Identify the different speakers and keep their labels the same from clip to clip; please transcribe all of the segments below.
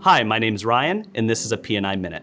Speaker 1: Hi, my name's Ryan, and this is a P&I Minute.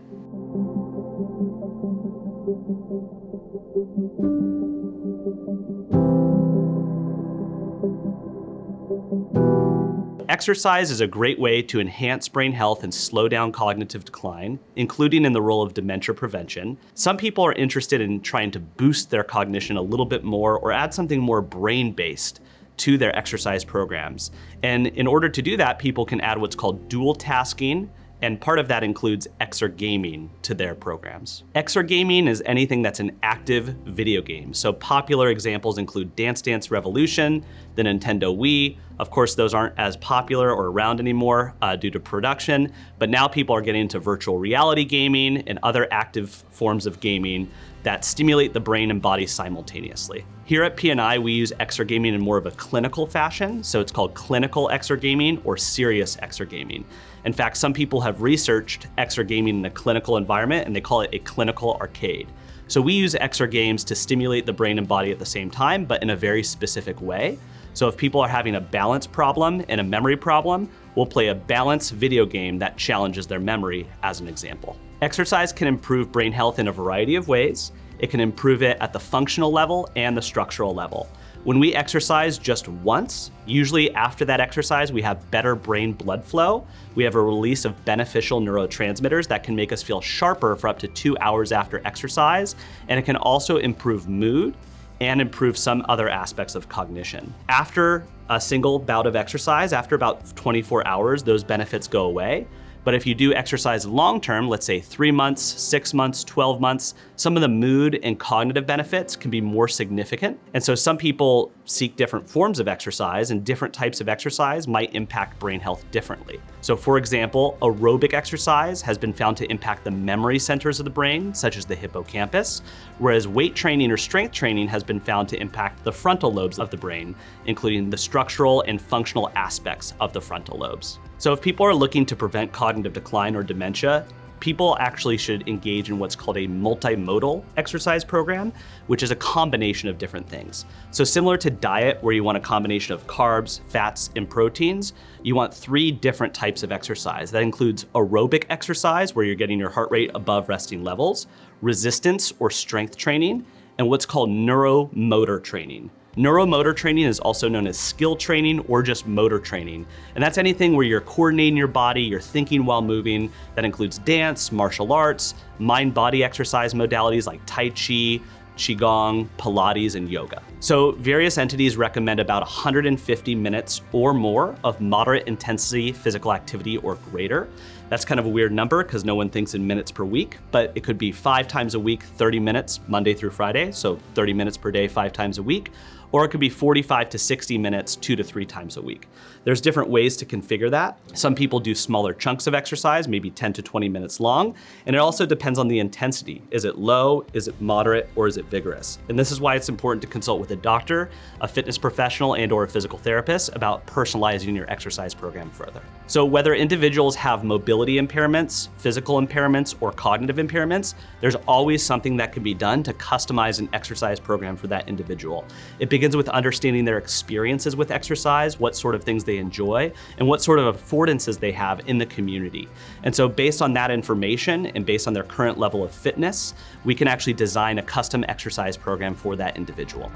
Speaker 1: Exercise is a great way to enhance brain health and slow down cognitive decline, including in the role of dementia prevention. Some people are interested in trying to boost their cognition a little bit more or add something more brain-based to their exercise programs. And in order to do that, people can add what's called dual tasking, and part of that includes exergaming to their programs. Exergaming is anything that's an active video game. So popular examples include Dance Dance Revolution, the Nintendo Wii. Of course, those aren't as popular or around anymore due to production, but now people are getting into virtual reality gaming and other active forms of gaming that stimulate the brain and body simultaneously. Here at P&I, we use exergaming in more of a clinical fashion, so it's called clinical exergaming or serious exergaming. In fact, some people have researched exergaming in a clinical environment and they call it a clinical arcade. So we use exergames to stimulate the brain and body at the same time, but in a very specific way. So if people are having a balance problem and a memory problem, we'll play a balance video game that challenges their memory as an example. Exercise can improve brain health in a variety of ways. It can improve it at the functional level and the structural level. When we exercise just once, usually after that exercise, we have better brain blood flow. We have a release of beneficial neurotransmitters that can make us feel sharper for up to 2 hours after exercise. And it can also improve mood and improve some other aspects of cognition. After a single bout of exercise, after about 24 hours, those benefits go away. But if you do exercise long-term, let's say 3 months, 6 months, 12 months, some of the mood and cognitive benefits can be more significant. And so some people seek different forms of exercise, and different types of exercise might impact brain health differently. So for example, aerobic exercise has been found to impact the memory centers of the brain, such as the hippocampus, whereas weight training or strength training has been found to impact the frontal lobes of the brain, including the structural and functional aspects of the frontal lobes. So if people are looking to prevent cognitive decline or dementia, people actually should engage in what's called a multimodal exercise program, which is a combination of different things. So similar to diet, where you want a combination of carbs, fats, and proteins, you want 3 different types of exercise. That includes aerobic exercise, where you're getting your heart rate above resting levels, resistance or strength training, and what's called neuromotor training. Neuromotor training is also known as skill training or just motor training. And that's anything where you're coordinating your body, you're thinking while moving. That includes dance, martial arts, mind-body exercise modalities like Tai Chi, Qigong, Pilates, and yoga. So various entities recommend about 150 minutes or more of moderate intensity physical activity or greater. That's kind of a weird number because no one thinks in minutes per week, but it could be 5 times a week, 30 minutes, Monday through Friday, so 30 minutes per day, 5 times a week. Or it could be 45 to 60 minutes, 2 to 3 times a week. There's different ways to configure that. Some people do smaller chunks of exercise, maybe 10 to 20 minutes long. And it also depends on the intensity. Is it low, is it moderate, or is it vigorous? And this is why it's important to consult with a doctor, a fitness professional, and or a physical therapist about personalizing your exercise program further. So whether individuals have mobility impairments, physical impairments, or cognitive impairments, there's always something that can be done to customize an exercise program for that individual. It begins with understanding their experiences with exercise, what sort of things they enjoy, and what sort of affordances they have in the community. And so based on that information and based on their current level of fitness, we can actually design a custom exercise program for that individual.